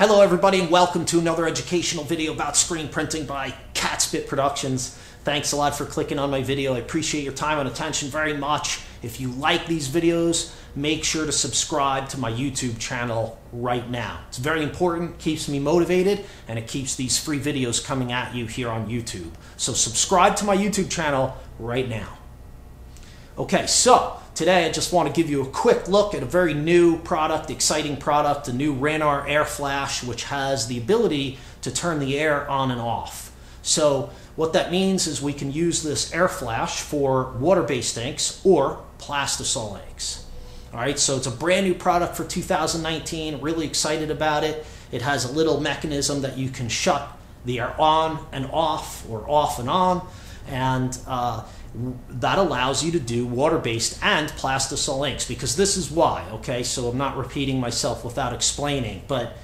Hello everybody and welcome to another educational video about screen printing by Catspit Productions. Thanks a lot for clicking on my video. I appreciate your time and attention very much. If you like these videos, make sure to subscribe to my YouTube channel right now. It's very important, keeps me motivated, and it keeps these free videos coming at you here on YouTube. So subscribe to my YouTube channel right now. Okay, so today I just want to give you a quick look at a very new product, exciting product, a new Ranar air flash, which has the ability to turn the air on and off. So what that means is we can use this air flash for water-based inks or Plastisol inks. All right, so it's a brand new product for 2019, really excited about it. It has a little mechanism that you can shut the air on and off or off and on, and that allows you to do water-based and Plastisol inks, because this is why, okay? So I'm not repeating myself without explaining, but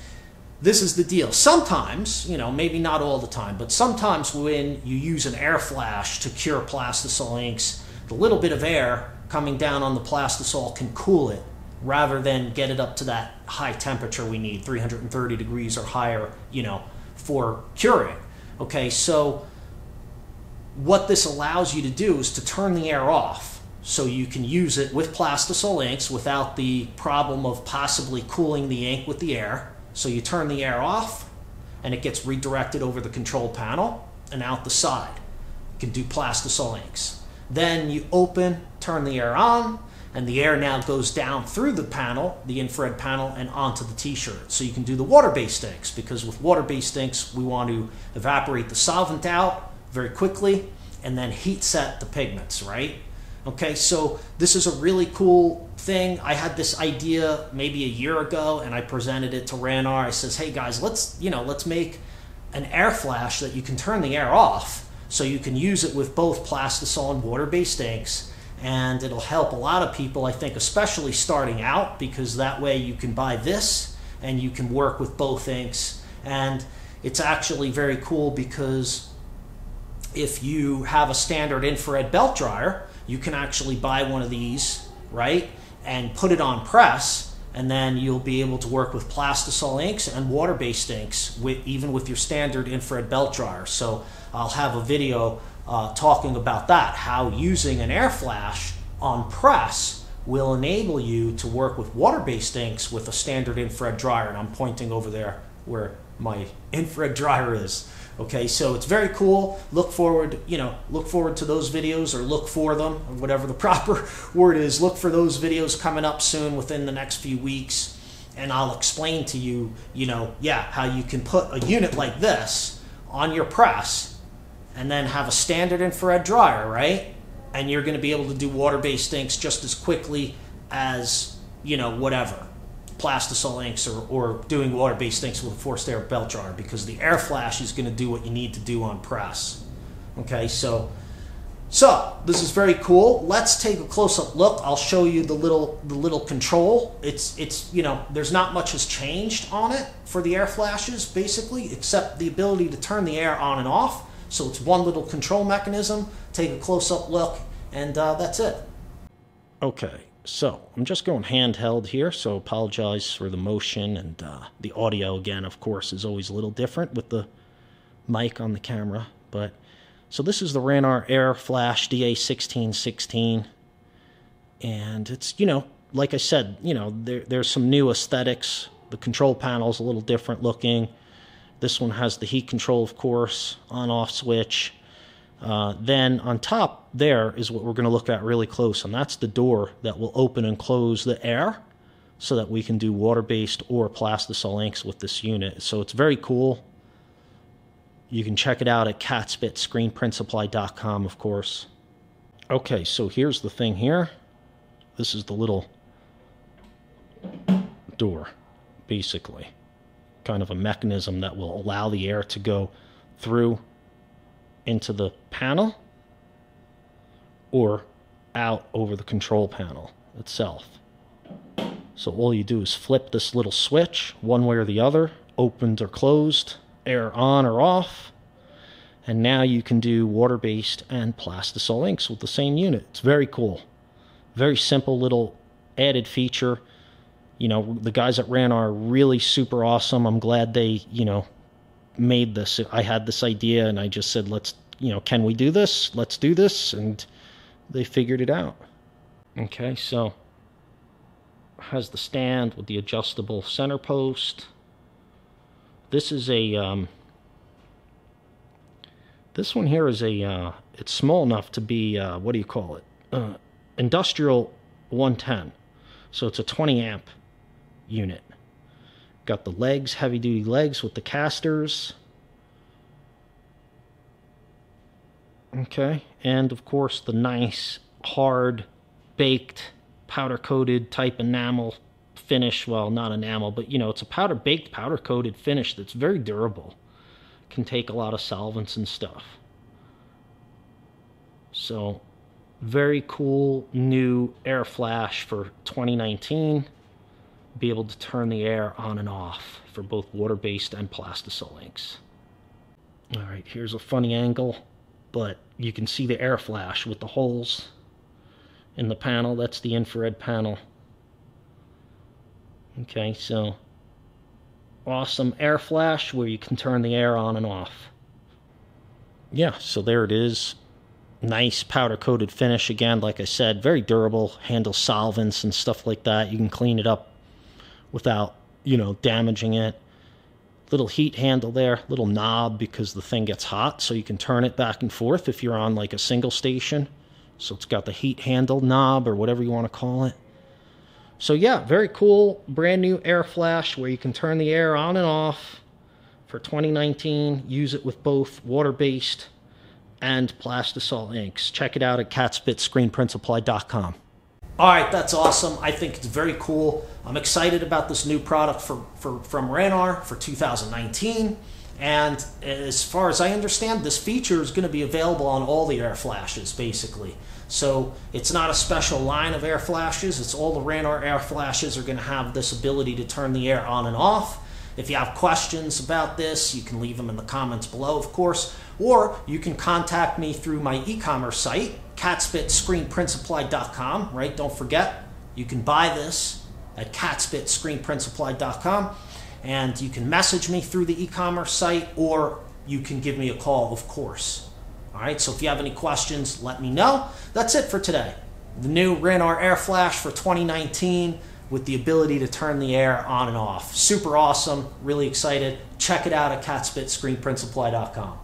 this is the deal. Sometimes, you know, maybe not all the time, but sometimes when you use an air flash to cure Plastisol inks, the little bit of air coming down on the Plastisol can cool it rather than get it up to that high temperature we need, 330 degrees or higher, you know, for curing. Okay, so what this allows you to do is to turn the air off so you can use it with Plastisol inks without the problem of possibly cooling the ink with the air. So you turn the air off and it gets redirected over the control panel and out the side. You can do Plastisol inks. Then you open, turn the air on, and the air now goes down through the panel, the infrared panel, and onto the t-shirt. So you can do the water-based inks, because with water-based inks we want to evaporate the solvent out very quickly and then heat set the pigments, right? Okay, so this is a really cool thing. I had this idea maybe a year ago and I presented it to Ranar. I says, hey guys, let's make an air flash that you can turn the air off so you can use it with both Plastisol and water-based inks, and it'll help a lot of people, I think, especially starting out, because that way you can buy this and you can work with both inks. And it's actually very cool because if you have a standard infrared belt dryer, you can actually buy one of these, right, and put it on press, and then you'll be able to work with Plastisol inks and water-based inks even with your standard infrared belt dryer. So I'll have a video talking about that, how using an air flash on press will enable you to work with water-based inks with a standard infrared dryer. And I'm pointing over there where my infrared dryer is. Okay, so it's very cool. Look forward to those videos, or look for them, or whatever the proper word is. Look for those videos coming up soon within the next few weeks, and I'll explain to you, how you can put a unit like this on your press and then have a standard infrared dryer, right? And you're going to be able to do water-based inks just as quickly as, whatever, Plastisol inks or doing water-based inks with a forced air belt dryer, because the air flash is going to do what you need to do on press. Okay, so this is very cool. Let's take a close-up look. I'll show you the little control. It's there's not much has changed on it for the air flashes, basically, except the ability to turn the air on and off. So it's one little control mechanism. Take a close-up look, and that's it. Okay. So I'm just going handheld here, so apologize for the motion, and the audio, again, of course, is always a little different with the mic on the camera. But so this is the Ranar Air Flash DA1616, and it's, like I said, there's some new aesthetics. The control panel's a little different looking. This one has the heat control, of course, on-off switch. Then on top there is what we're going to look at really close, and that's the door that will open and close the air so that we can do water-based or Plastisol inks with this unit. So it's very cool. You can check it out at Catspit, screenprintsupply.com, of course. Okay, so here's the thing here. This is the little door, basically. Kind of a mechanism that will allow the air to go through into the panel or out over the control panel itself. So all you do is flip this little switch one way or the other, opened or closed, air on or off, and now you can do water-based and Plastisol inks with the same unit. It's very cool. Very simple little added feature. You know, the guys at Ranar are really super awesome. I'm glad they, you know, made this. I had this idea and I just said, let's, you know, can we do this? Let's do this. And they figured it out. Okay, so has the stand with the adjustable center post. This is a, this one here is a, it's small enough to be, what do you call it? Industrial 110. So it's a 20 amp unit. Got the legs, heavy duty legs with the casters. Okay, and of course the nice, hard, baked, powder coated type enamel finish. Well, not enamel, but you know, it's a baked powder coated finish that's very durable. Can take a lot of solvents and stuff. So very cool new air flash for 2019. Be able to turn the air on and off for both water-based and Plastisol inks. All right, here's a funny angle, but you can see the air flash with the holes in the panel. That's the infrared panel. Okay, so awesome air flash where you can turn the air on and off. Yeah, so there it is. Nice powder coated finish. Again, like I said, very durable, handles solvents and stuff like that. You can clean it up without, you know, damaging it. Little heat handle there, little knob because the thing gets hot, so you can turn it back and forth if you're on like a single station. So it's got the heat handle knob or whatever you want to call it. So yeah, very cool, brand new air flash where you can turn the air on and off for 2019. Use it with both water-based and Plastisol inks. Check it out at catspitscreenprintsupply.com. All right, that's awesome. I think it's very cool. I'm excited about this new product from Ranar for 2019. And as far as I understand, this feature is going to be available on all the air flashes, basically. So it's not a special line of air flashes. It's all the Ranar air flashes are going to have this ability to turn the air on and off. If you have questions about this, you can leave them in the comments below, of course, or you can contact me through my e-commerce site, catspitscreenprintsupply.com, right? Don't forget, you can buy this at catspitscreenprintsupply.com, and you can message me through the e-commerce site, or you can give me a call, of course. All right, so if you have any questions, let me know. That's it for today. The new Ranar Air Flash for 2019 with the ability to turn the air on and off. Super awesome, really excited. Check it out at catspitscreenprintsupply.com.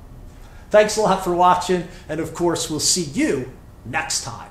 Thanks a lot for watching, and of course, we'll see you next time.